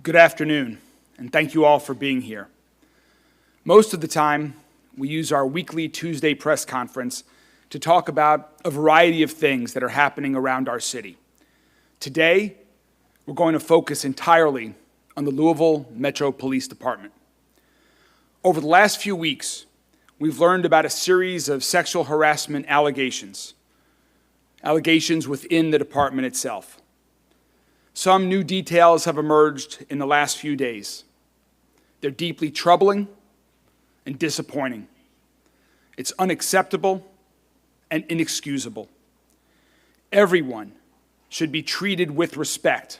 Good afternoon, and thank you all for being here. Most of the time, we use our weekly Tuesday press conference to talk about a variety of things that are happening around our city. Today, we're going to focus entirely on the Louisville Metro Police Department. Over the last few weeks, we've learned about a series of sexual harassment allegations within the department itself. Some new details have emerged in the last few days. They're deeply troubling and disappointing. It's unacceptable and inexcusable. Everyone should be treated with respect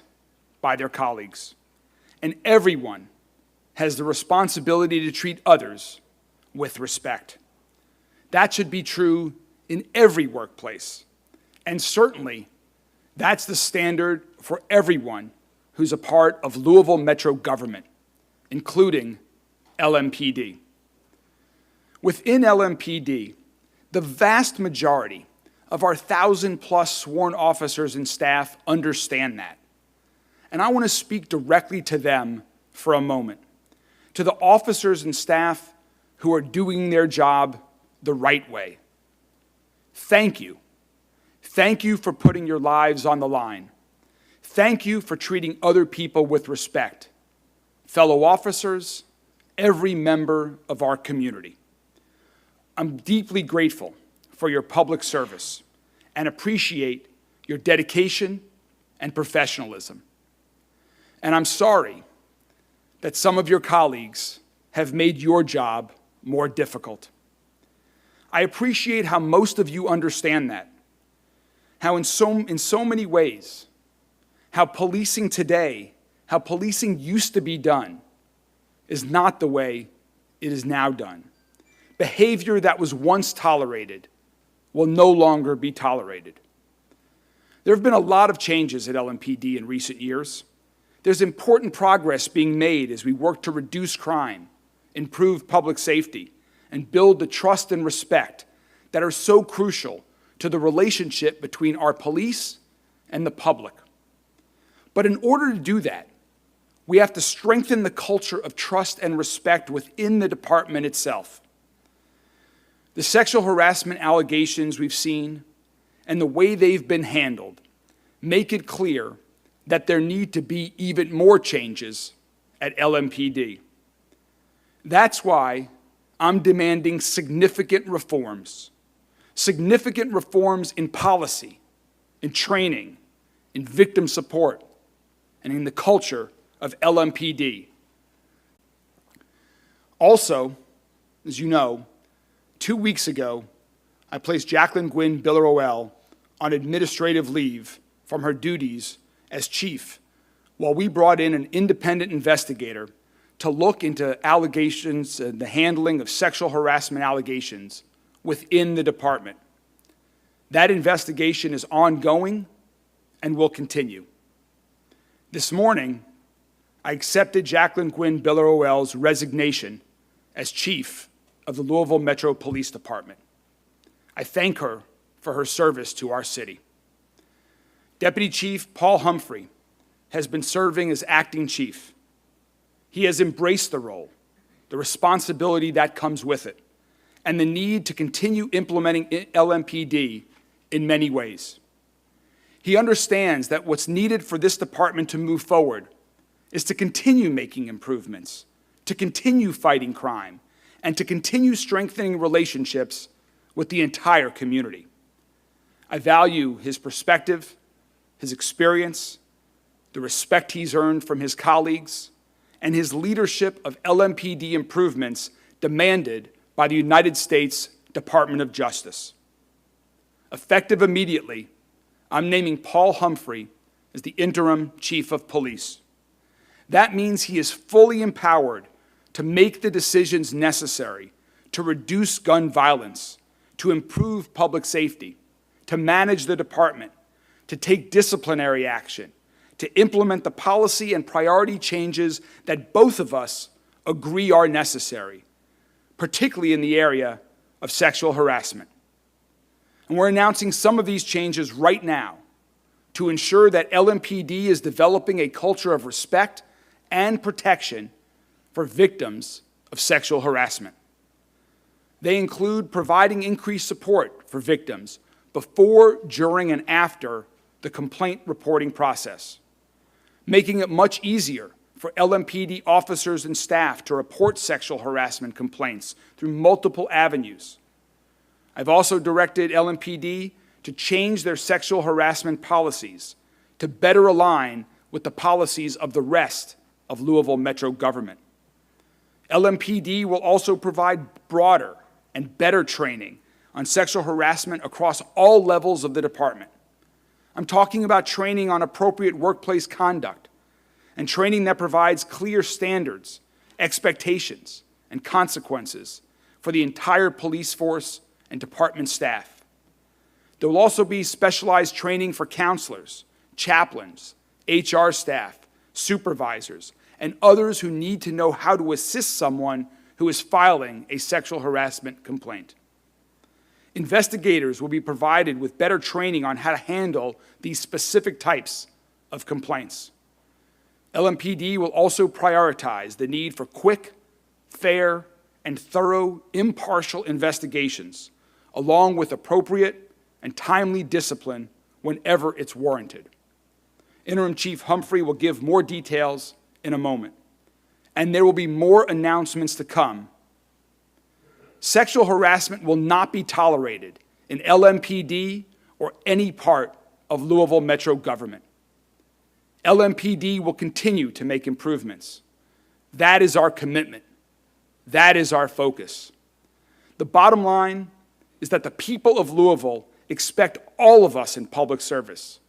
by their colleagues, and everyone has the responsibility to treat others with respect. That should be true in every workplace, and certainly that's the standard for everyone who's a part of Louisville Metro government, including LMPD. Within LMPD, the vast majority of our 1,000+ sworn officers and staff understand that. And I want to speak directly to them for a moment, to the officers and staff who are doing their job the right way. Thank you. Thank you for putting your lives on the line. Thank you for treating other people with respect. Fellow officers, every member of our community. I'm deeply grateful for your public service and appreciate your dedication and professionalism. And I'm sorry that some of your colleagues have made your job more difficult. I appreciate how most of you understand that. How in so many ways, how policing today, how policing used to be done, is not the way it is now done. Behavior that was once tolerated will no longer be tolerated. There have been a lot of changes at LMPD in recent years. There's important progress being made as we work to reduce crime, improve public safety, and build the trust and respect that are so crucial to the relationship between our police and the public. But in order to do that, we have to strengthen the culture of trust and respect within the department itself. The sexual harassment allegations we've seen and the way they've been handled make it clear that there need to be even more changes at LMPD. That's why I'm demanding significant reforms in policy, in training, in victim support, and in the culture of LMPD. Also, as you know, 2 weeks ago, I placed Jacquelyn Gwinn-Villaroel on administrative leave from her duties as chief, while we brought in an independent investigator to look into allegations and the handling of sexual harassment allegations within the department. That investigation is ongoing and will continue. This morning, I accepted Jacquelyn Gwinn-Villaroel's resignation as chief of the Louisville Metro Police Department. I thank her for her service to our city. Deputy Chief Paul Humphrey has been serving as acting chief. He has embraced the role, the responsibility that comes with it, and the need to continue implementing LMPD in many ways. He understands that what's needed for this department to move forward is to continue making improvements, to continue fighting crime, and to continue strengthening relationships with the entire community. I value his perspective, his experience, the respect he's earned from his colleagues, and his leadership of LMPD improvements demanded by the United States Department of Justice. Effective immediately, I'm naming Paul Humphrey as the interim chief of police. That means he is fully empowered to make the decisions necessary to reduce gun violence, to improve public safety, to manage the department, to take disciplinary action, to implement the policy and priority changes that both of us agree are necessary, particularly in the area of sexual harassment. And we're announcing some of these changes right now to ensure that LMPD is developing a culture of respect and protection for victims of sexual harassment. They include providing increased support for victims before, during, and after the complaint reporting process, making it much easier for LMPD officers and staff to report sexual harassment complaints through multiple avenues. I've also directed LMPD to change their sexual harassment policies to better align with the policies of the rest of Louisville Metro government. LMPD will also provide broader and better training on sexual harassment across all levels of the department. I'm talking about training on appropriate workplace conduct and training that provides clear standards, expectations, and consequences for the entire police force and department staff. There will also be specialized training for counselors, chaplains, HR staff, supervisors, and others who need to know how to assist someone who is filing a sexual harassment complaint. Investigators will be provided with better training on how to handle these specific types of complaints. LMPD will also prioritize the need for quick, fair, and thorough impartial investigations, along with appropriate and timely discipline whenever it's warranted. Interim Chief Humphrey will give more details in a moment, and there will be more announcements to come. Sexual harassment will not be tolerated in LMPD or any part of Louisville Metro government. LMPD will continue to make improvements. That is our commitment. That is our focus. The bottom line is that the people of Louisville expect all of us in public service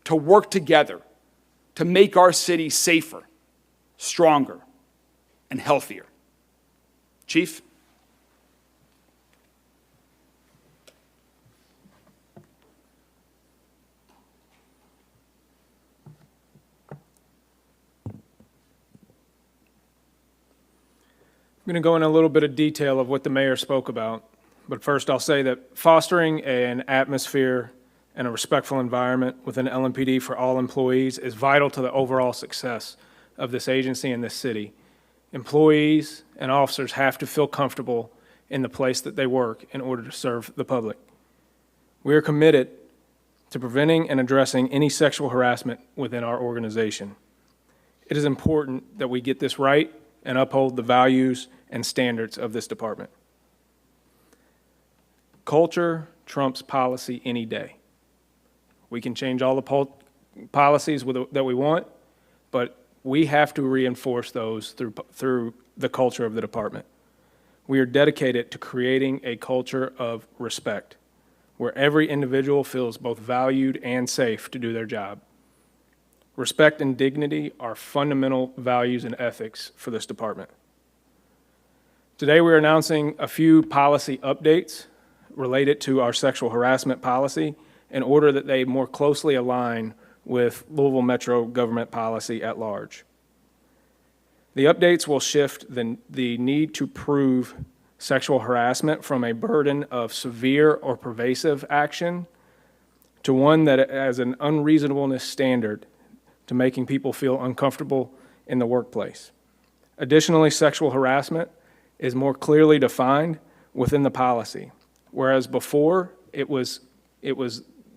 to work together to make our city safer, stronger, and healthier. Chief? I'm going to go in a little bit of detail of what the mayor spoke about, but first I'll say that fostering an atmosphere and a respectful environment within LMPD for all employees is vital to the overall success of this agency and this city. Employees and officers have to feel comfortable in the place that they work in order to serve the public. We are committed to preventing and addressing any sexual harassment within our organization. It is important that we get this right and uphold the values and standards of this department. Culture trumps policy any day. We can change all the policies that we want, but we have to reinforce those through the culture of the department. We are dedicated to creating a culture of respect, where every individual feels both valued and safe to do their job. Respect and dignity are fundamental values and ethics for this department. Today we're announcing a few policy updates related to our sexual harassment policy in order that they more closely align with Louisville Metro government policy at large. The updates will shift the need to prove sexual harassment from a burden of severe or pervasive action to one that has an unreasonableness standard to making people feel uncomfortable in the workplace. Additionally, sexual harassment is more clearly defined within the policy, whereas before it was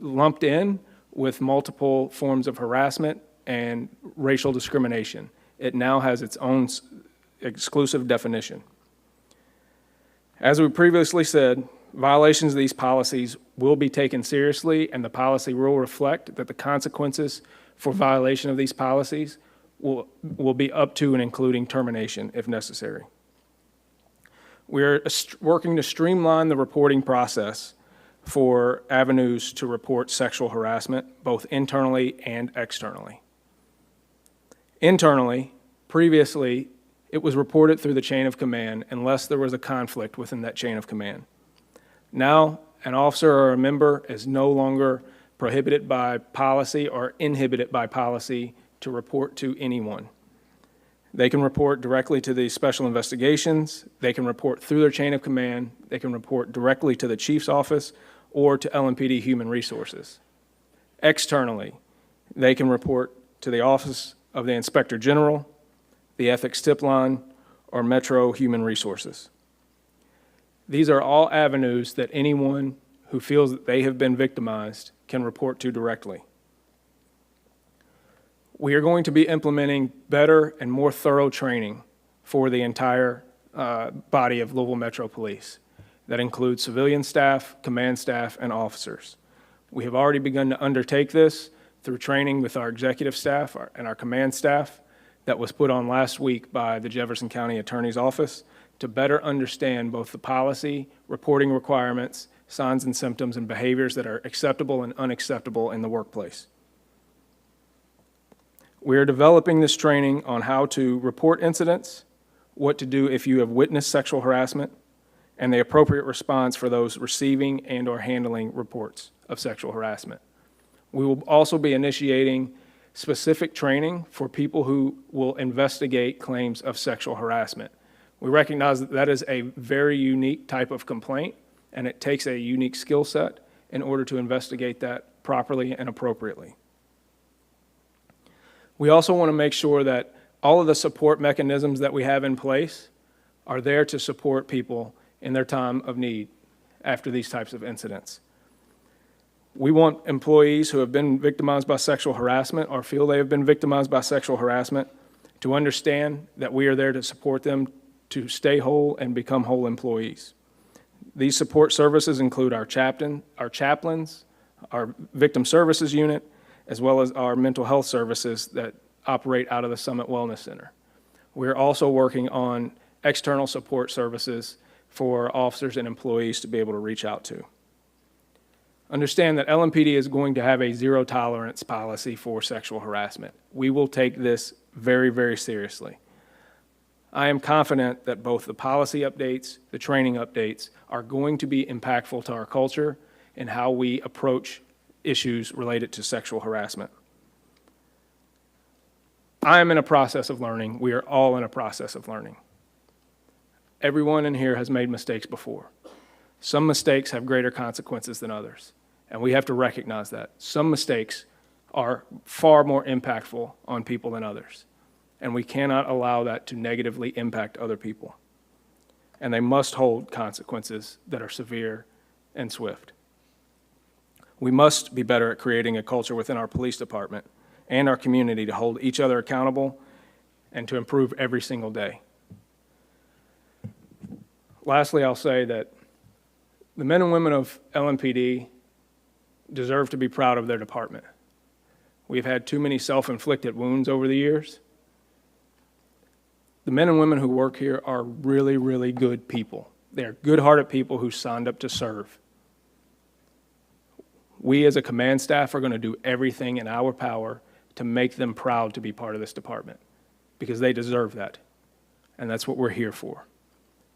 lumped in with multiple forms of harassment and racial discrimination. It now has its own exclusive definition. As we previously said, violations of these policies will be taken seriously, and the policy will reflect that the consequences for violation of these policies will be up to and including termination if necessary. We're working to streamline the reporting process for avenues to report sexual harassment, both internally and externally. Internally, previously, it was reported through the chain of command unless there was a conflict within that chain of command. Now, an officer or a member is no longer prohibited by policy or inhibited by policy to report to anyone. They can report directly to the special investigations, they can report through their chain of command, they can report directly to the chief's office or to LMPD Human Resources. Externally, they can report to the Office of the Inspector General, the ethics tip line, or Metro Human Resources. These are all avenues that anyone who feels that they have been victimized can report to directly. We are going to be implementing better and more thorough training for the entire body of Louisville Metro Police. That includes civilian staff, command staff, and officers. We have already begun to undertake this through training with our executive staff and our command staff that was put on last week by the Jefferson County Attorney's Office to better understand both the policy, reporting requirements, signs and symptoms, and behaviors that are acceptable and unacceptable in the workplace. We are developing this training on how to report incidents, what to do if you have witnessed sexual harassment, and the appropriate response for those receiving and/or handling reports of sexual harassment. We will also be initiating specific training for people who will investigate claims of sexual harassment. We recognize that that is a very unique type of complaint, and it takes a unique skill set in order to investigate that properly and appropriately. We also want to make sure that all of the support mechanisms that we have in place are there to support people in their time of need after these types of incidents. We want employees who have been victimized by sexual harassment or feel they have been victimized by sexual harassment to understand that we are there to support them to stay whole and become whole employees. These support services include our chaplains, our victim services unit, as well as our mental health services that operate out of the Summit Wellness Center. We're also working on external support services for officers and employees to be able to reach out to. Understand that LMPD is going to have a zero tolerance policy for sexual harassment. We will take this very, very seriously. I am confident that both the policy updates, the training updates are going to be impactful to our culture and how we approach issues related to sexual harassment. I am in a process of learning. We are all in a process of learning. Everyone in here has made mistakes before. Some mistakes have greater consequences than others, and we have to recognize that. Some mistakes are far more impactful on people than others, and we cannot allow that to negatively impact other people. And they must hold consequences that are severe and swift. We must be better at creating a culture within our police department and our community to hold each other accountable and to improve every single day. Lastly, I'll say that the men and women of LMPD deserve to be proud of their department. We've had too many self-inflicted wounds over the years. The men and women who work here are really, really good people. They are good-hearted people who signed up to serve. We as a command staff are going to do everything in our power to make them proud to be part of this department because they deserve that. And that's what we're here for,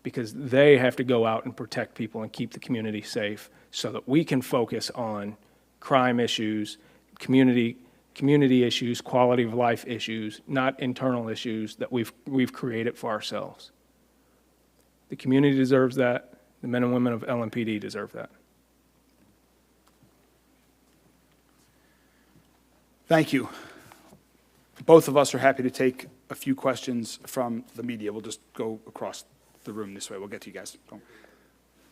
because they have to go out and protect people and keep the community safe so that we can focus on crime issues, community issues, quality of life issues, not internal issues that we've created for ourselves. The community deserves that. The men and women of LMPD deserve that. Thank you. Both of us are happy to take a few questions from the media. We'll just go across the room this way. We'll get to you guys. Go.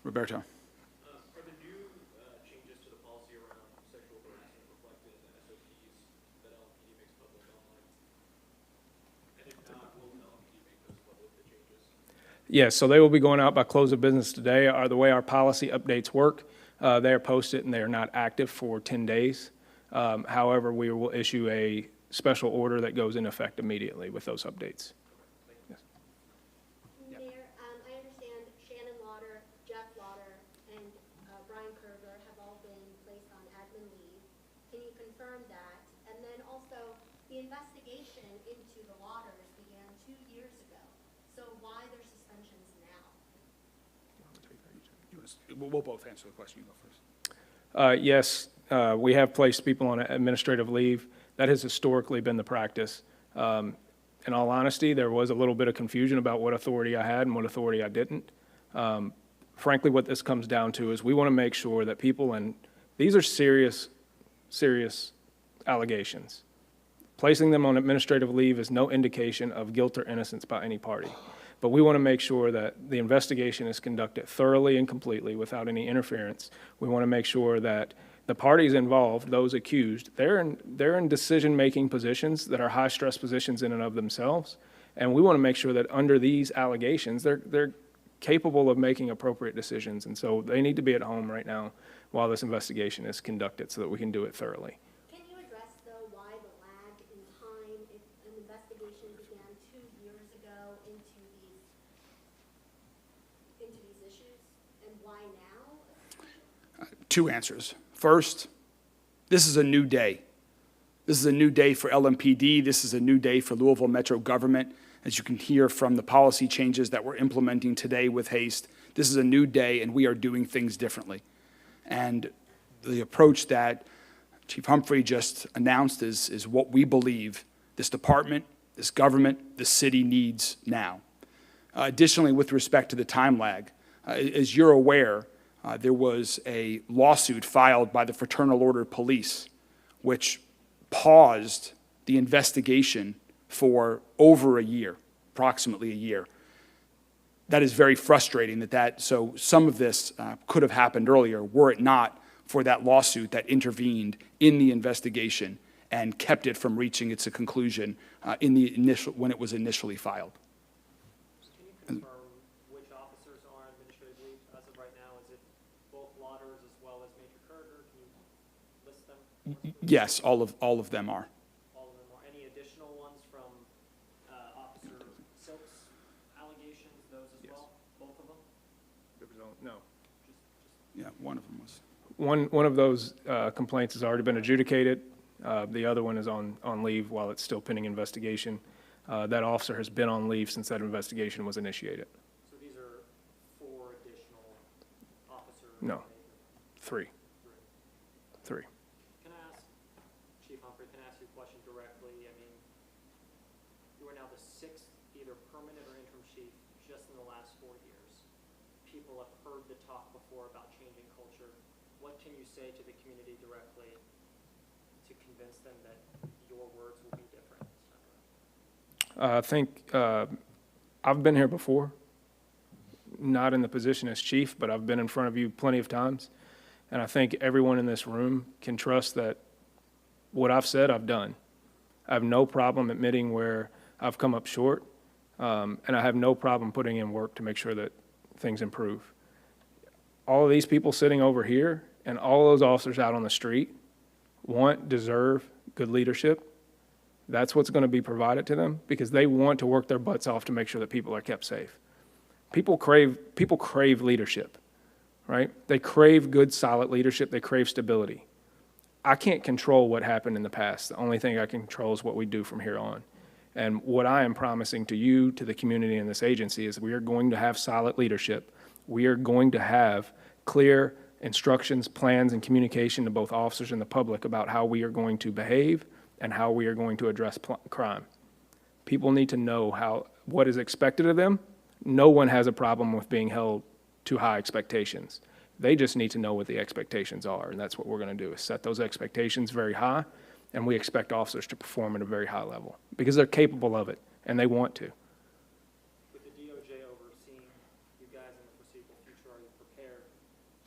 Roberto. Are the new changes to the policy around sexual harassment reflected in the SOPs that LMPD makes public online? And if not, will LMPD make those public, the changes? Yes, so they will be going out by close of business today. The way our policy updates work, they are posted and they are not active for 10 days. However, we will issue a special order that goes in effect immediately with those updates. Yes. Mayor, I understand Shannon Lauder, Jeff Lauder, and Brian Kerber have all been placed on admin leave. Can you confirm that? And then also, the investigation into the Lauders began 2 years ago. So why their suspensions now? We'll both answer the question. You go first. Yes, we have placed people on administrative leave. That has historically been the practice. In all honesty, there was a little bit of confusion about what authority I had and what authority I didn't. Frankly, what this comes down to is we want to make sure that people, and these are serious allegations. Placing them on administrative leave is no indication of guilt or innocence by any party. But we want to make sure that the investigation is conducted thoroughly and completely without any interference. We want to make sure that the parties involved, those accused, they're in decision-making positions that are high-stress positions in and of themselves. And we want to make sure that under these allegations, they're capable of making appropriate decisions. And so they need to be at home right now while this investigation is conducted so that we can do it thoroughly. Can you address, though, why the lag in time if an investigation began 2 years ago into these issues, and why now? Two answers. First, this is a new day. This is a new day for LMPD. This is a new day for Louisville Metro government. As you can hear from the policy changes that we're implementing today with haste, this is a new day and we are doing things differently. And the approach that Chief Humphrey just announced is what we believe this department, this government, the city needs now. Additionally, with respect to the time lag, as you're aware, there was a lawsuit filed by the Fraternal Order Police, which paused the investigation for over a year, approximately a year. That is very frustrating so some of this could have happened earlier were it not for that lawsuit that intervened in the investigation and kept it from reaching its conclusion when it was initially filed. Can you confirm which officers are on administrative leave as of right now? Is it both Lauders as well as Major Carter? Can you list them? Yes, all of them are. All of them are. Any additional ones from Officer Silk's allegations, those as well? Both of them? No. Yeah, one of them was. One of those complaints has already been adjudicated. The other one is on leave while it's still pending investigation. That officer has been on leave since that investigation was initiated. So these are 4 additional officers? No. 3. 3. Can I ask, Chief Humphrey, can I ask you a question directly? I mean, you are now the 6th either permanent or interim chief just in the last 4 years. People have heard the talk before about changing culture. What can you say to the community directly to convince them that your words will be different this time around? I think I've been here before, not in the position as chief, but I've been in front of you plenty of times. And I think everyone in this room can trust that what I've said, I've done. I have no problem admitting where I've come up short, and I have no problem putting in work to make sure that things improve. All of these people sitting over here and all those officers out on the street deserve good leadership. That's what's going to be provided to them because they want to work their butts off to make sure that people are kept safe. People crave leadership, right? They crave good, solid leadership. They crave stability. I can't control what happened in the past. The only thing I can control is what we do from here on. And what I am promising to you, to the community and this agency is we are going to have solid leadership. We are going to have clear instructions, plans, and communication to both officers and the public about how we are going to behave and how we are going to address crime. People need to know what is expected of them. No one has a problem with being held to high expectations. They just need to know what the expectations are, and that's what we're going to do is set those expectations very high, and we expect officers to perform at a very high level because they're capable of it, and they want to. With the DOJ overseeing you guys in the foreseeable future, are you prepared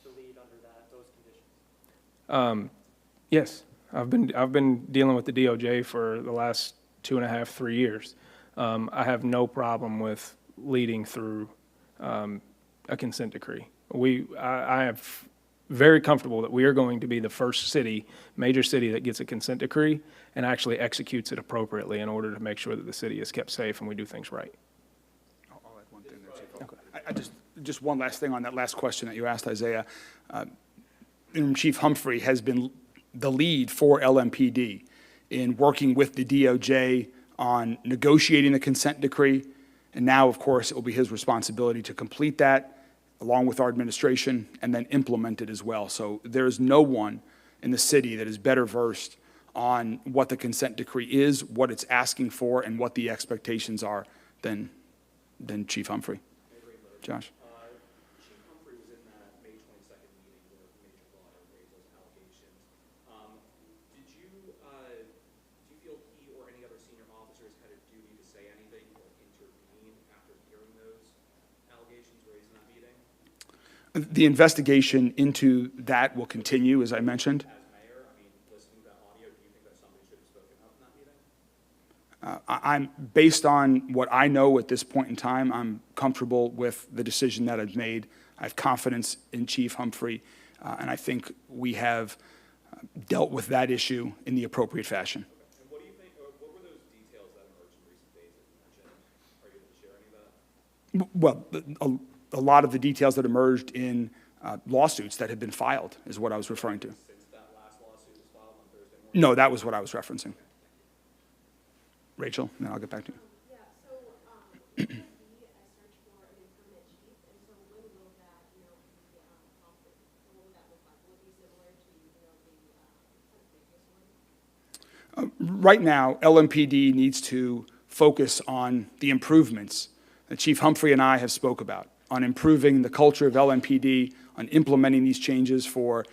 to lead under those conditions? Yes, I've been dealing with the DOJ for the last 2.5, 3 years. I have no problem with leading through a consent decree. I am very comfortable that we are going to be the first major city that gets a consent decree and actually executes it appropriately in order to make sure that the city is kept safe and we do things right. I'll add one thing there, Chief. Okay. Just one last thing on that last question that you asked, Isaiah. Interim Chief Humphrey has been the lead for LMPD in working with the DOJ on negotiating the consent decree. And now, of course, it will be his responsibility to complete that along with our administration and then implement it as well. So there is no one in the city that is better versed on what the consent decree is, what it's asking for, and what the expectations are than Chief Humphrey. Josh? Chief Humphrey was in that May 22nd meeting where Major Lauder raised those allegations. Do you feel he or The investigation into that will continue, as I mentioned. As mayor, I mean, listening to that audio, do you think that somebody should have spoken up in that meeting? I'm, based on what I know at this point in time, I'm comfortable with the decision that I've made. I have confidence in Chief Humphrey, and I think we have dealt with that issue in the appropriate fashion. And what do you think, what were those details that emerged in recent days that you mentioned? Are you able to share any of that? Well, a lot of the details that emerged in lawsuits that had been filed is what I was referring to. Since that last lawsuit was filed on Thursday morning? No, that was what I was referencing. Rachel, and then I'll get back to you. Yeah, so, there will be a search for an impermanent chief, and so when will that, be, prompted? What will that look like? Will it be similar to, the previous one? Right now, LMPD needs to focus on the improvements that Chief Humphrey and I have spoke about, on improving the culture of LMPD, on implementing these changes for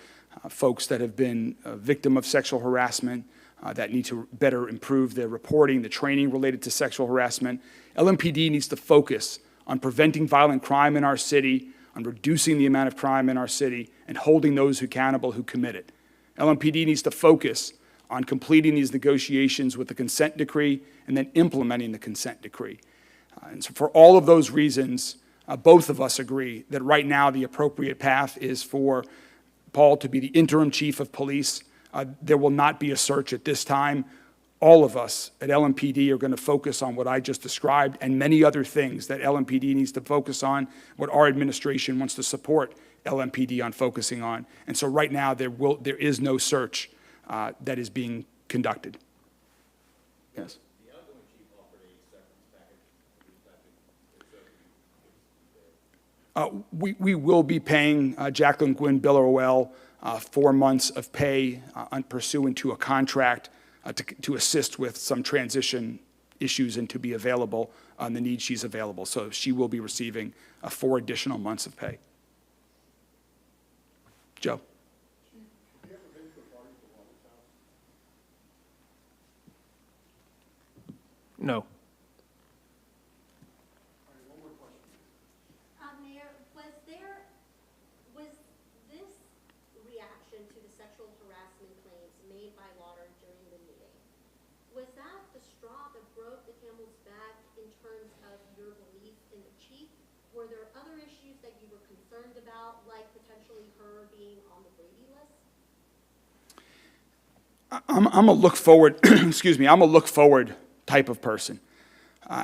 folks that have been a victim of sexual harassment, that need to better improve their reporting, the training related to sexual harassment. LMPD needs to focus on preventing violent crime in our city, on reducing the amount of crime in our city, and holding those accountable who commit it. LMPD needs to focus on completing these negotiations with the consent decree and then implementing the consent decree. And so for all of those reasons, both of us agree that right now the appropriate path is for Paul to be the interim chief of police. There will not be a search at this time. All of us at LMPD are going to focus on what I just described and many other things that LMPD needs to focus on, what our administration wants to support LMPD on focusing on. And so right now there is no search that is being conducted. Yes. The outgoing chief offered a severance package. We will be paying Jacquelyn Gwinn-Villaroel 4 months of pay pursuant to a contract to assist with some transition issues and to be available on the need she's available. So she will be receiving 4 additional months of pay. Joe? No. Mayor, was this reaction to the sexual harassment claims made by Lauder during the meeting, was that the straw that broke the camel's back in terms of your belief in the chief? Were there other issues that you were concerned about, like potentially her being on the Brady list? I'm a look forward, excuse me, I'm a look forward type of person.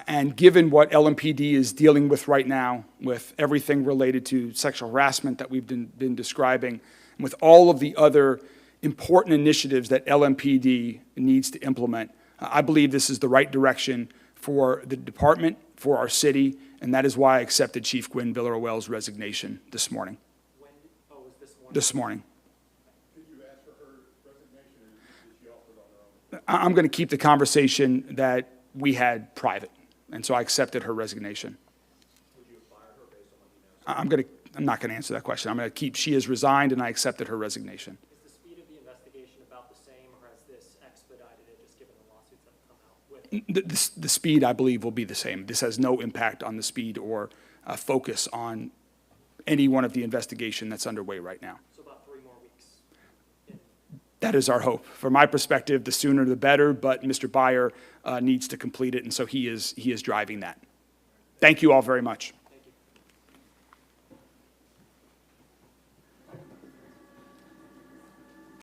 And given what LMPD is dealing with right now, with everything related to sexual harassment that we've been describing, and with all of the other important initiatives that LMPD needs to implement, I believe this is the right direction for the department, for our city, and that is why I accepted Chief Gwinn-Villaroel's resignation this morning. When, was this morning? This morning. Did you ask for her resignation, or did she offer it on her own? I'm going to keep the conversation that we had private, and so I accepted her resignation. Would you have fired her based on what you know? I'm not going to answer that question. I'm going to keep, she has resigned, and I accepted her resignation. Is the speed of the investigation about the same, or has this expedited it, just given the lawsuits that have come out with it? The speed, I believe, will be the same. This has no impact on the speed or focus on any one of the investigation that's underway right now. So about 3 more weeks. That is our hope. From my perspective, the sooner the better, but Mr. Byer needs to complete it, and so he is driving that. Thank you all very much.